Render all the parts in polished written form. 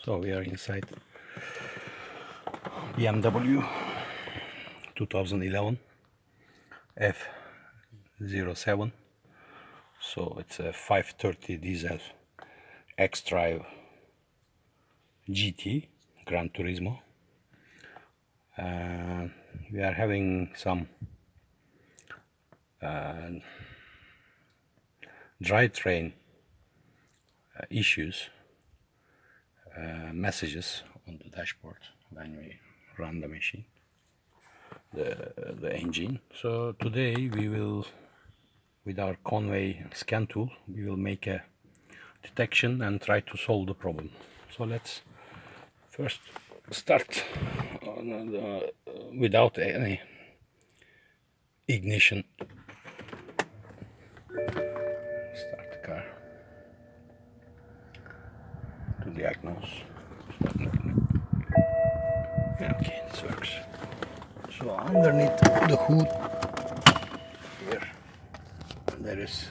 So we are inside BMW 2011 F07. So it's a 530 diesel X-Drive GT Gran Turismo. We are having some DriveTrain issues, messages on the dashboard when we run the machine, the engine. So today we will, with our Konnwei scan tool, we will make a detection and try to solve the problem. So let's first start without any ignition. Start the car to diagnose. Okay, this works. So underneath the hood here there is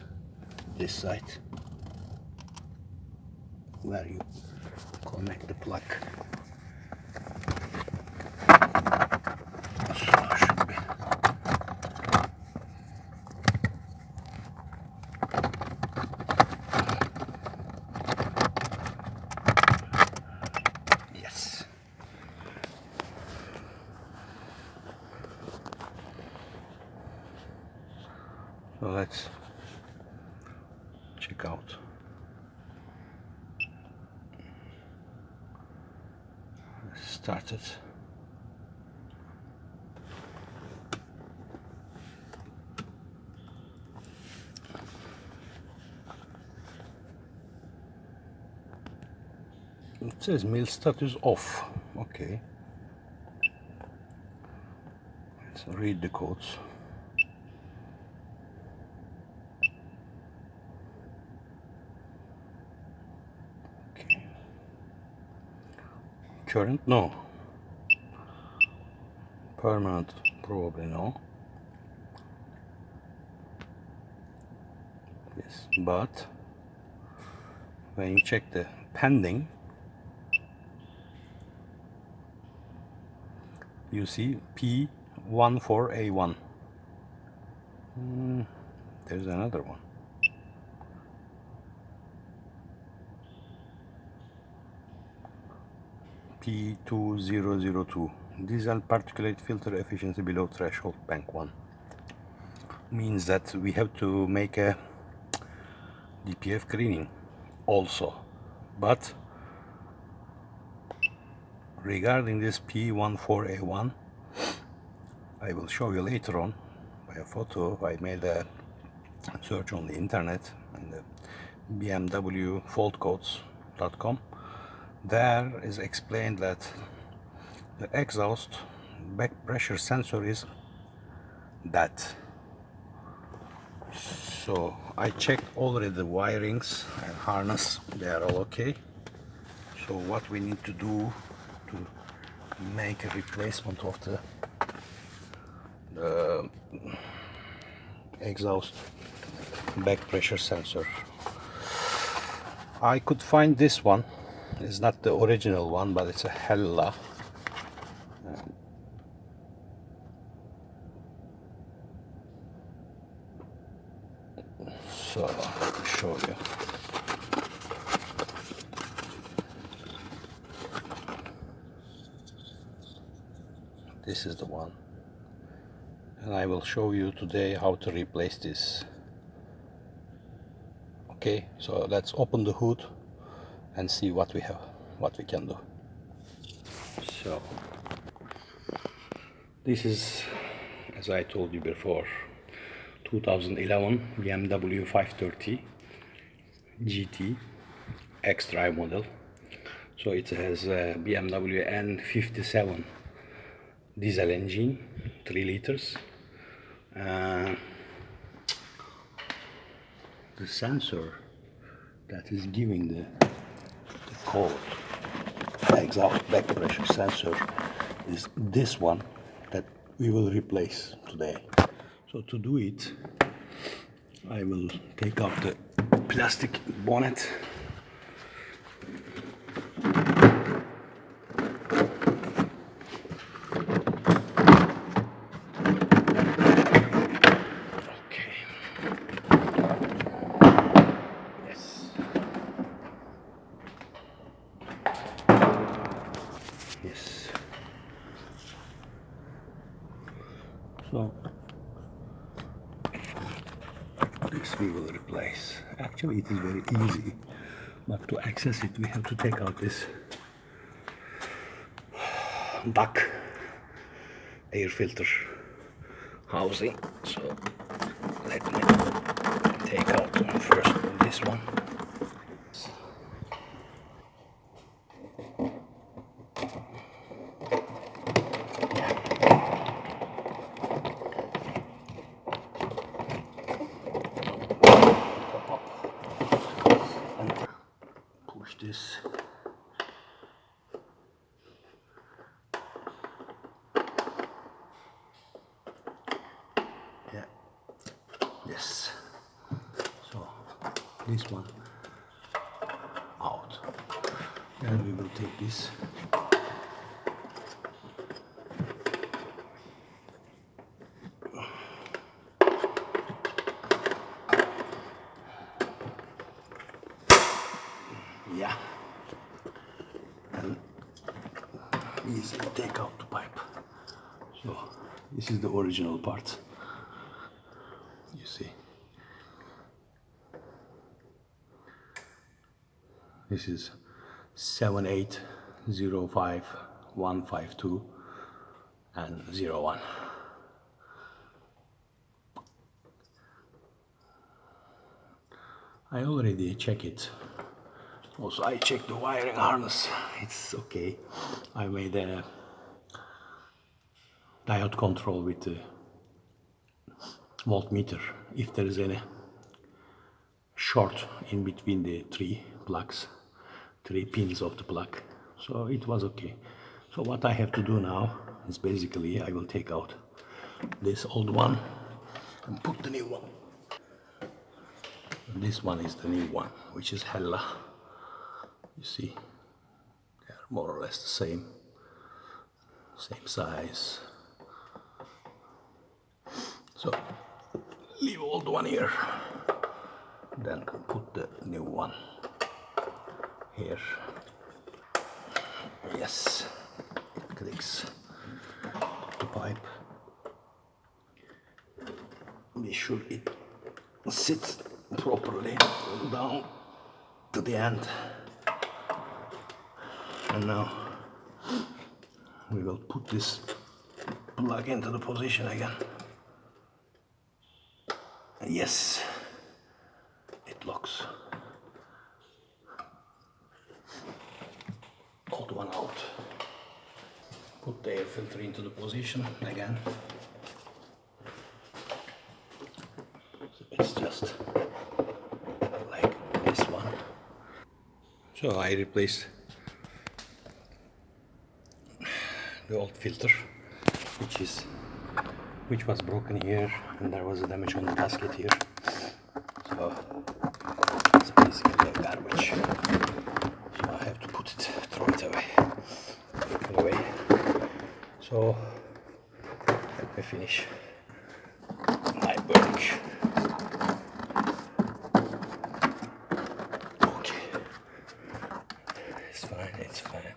this side where you connect the plug. So should be. Yes. So let's check out. Started. It says meal status off. Okay. Let's read the codes. Okay. Current, no. Permanent, probably no. Yes, but when you check the pending, you see P14A1. There's another one. P2002. Diesel particulate filter efficiency below threshold, bank 1. Means that we have to make a DPF cleaning also. But regarding this P14A1, I will show you later on by a photo. I made a search on the internet and the BMW faultcodes.com. There is explained that the exhaust back pressure sensor is dead. So I checked already the wirings and harness, they are all okay. So what we need to do to make a replacement of the exhaust back pressure sensor. I could find this one. It's not the original one, but it's a Hella. So let me show you. This is the one, and I will show you today how to replace this. Okay, so let's open the hood and see what we have, what we can do. So this is, as I told you before, 2011 BMW 530 GT X-Drive model. So it has a BMW N57 diesel engine, 3 liters. The sensor that is giving the code, the exhaust back pressure sensor, is this one that we will replace today. So to do it, I will take off the plastic bonnet So this we will replace. Actually, it is very easy, but to access it, we have to take out this duct air filter housing. So let me take out first this one. Push this. Yeah. Yes. So this one out. And we will take this. Yeah. And easily take out the pipe. So this is the original part. You see. This is 7805152 and 01. I already checked it. Also, I checked the wiring harness. It's okay. I made a diode control with the voltmeter. If there is any short in between the three pins of the plug. So it was okay. So what I have to do now is basically I will take out this old one and put the new one. This one is the new one, which is Hella. You see, they are more or less the same size. So leave old one here, then put the new one here. Yes, it clicks the pipe. Be sure it sits properly down to the end. And now we will put this plug into the position again. Yes, it locks. Old one out. Put the air filter into the position again. So it's just like this one. So I replaced the old filter, which was broken here, and there was a damage on the gasket here. So it's basically a garbage. So I have to throw it away. Anyway, so let me finish my work. Okay, it's fine. It's fine.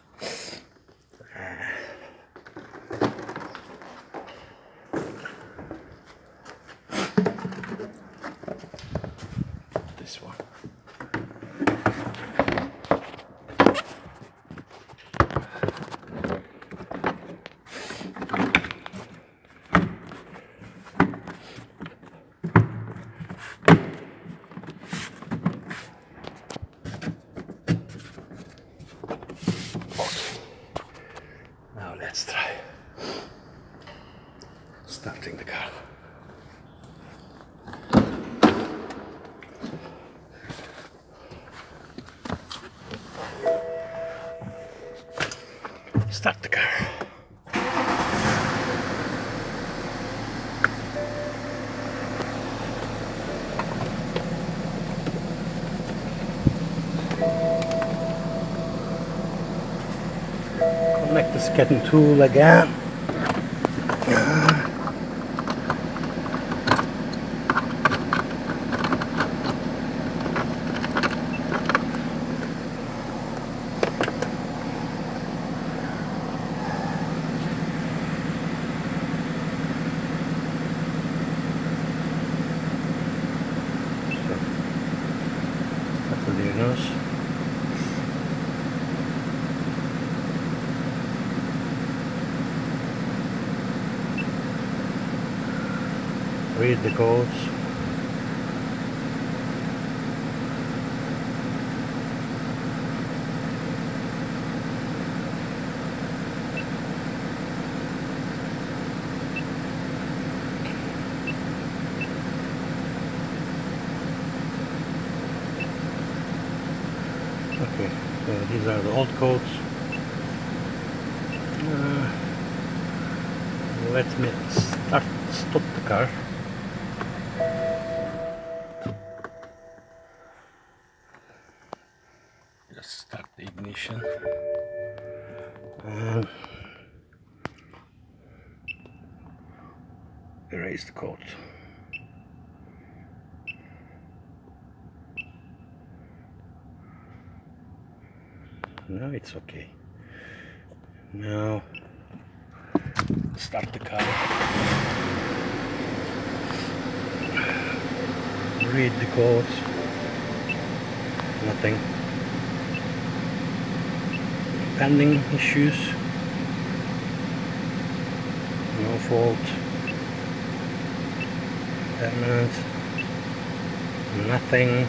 This one. Now let's try starting the car. Start the car. Connect the scanning tool again. diagnose. Read the codes. Okay, so these are the old codes. Let me stop the car. Just start the ignition and erase the code. Now it's okay. Now start the car. Read the codes. Nothing. Pending issues. No fault. Permanent. Nothing.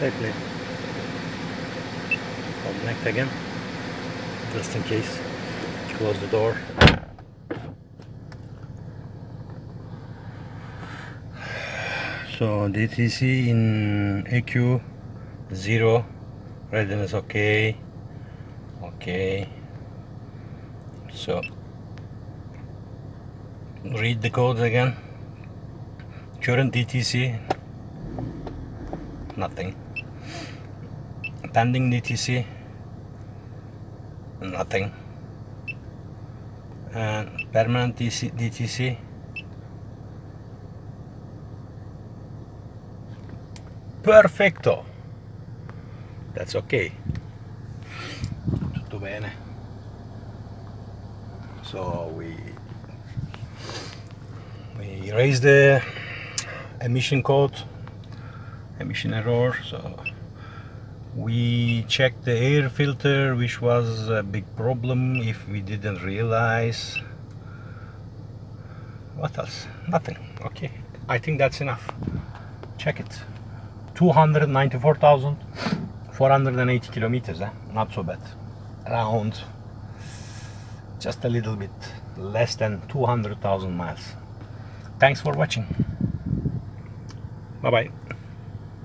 Safely connect again, just in case. Close the door. So DTC in EQ 0, readiness okay. So read the codes again. Current DTC, nothing. Pending DTC, nothing. And permanent DTC, perfecto. That's okay. Tutto bene. So we erase the emission code, emission error. So we checked the air filter, which was a big problem if we didn't realize. What else? Nothing. Okay, I think that's enough. Check it. 294,480 kilometers. Not so bad. Around just a little bit less than 200,000 miles. Thanks for watching. Bye bye.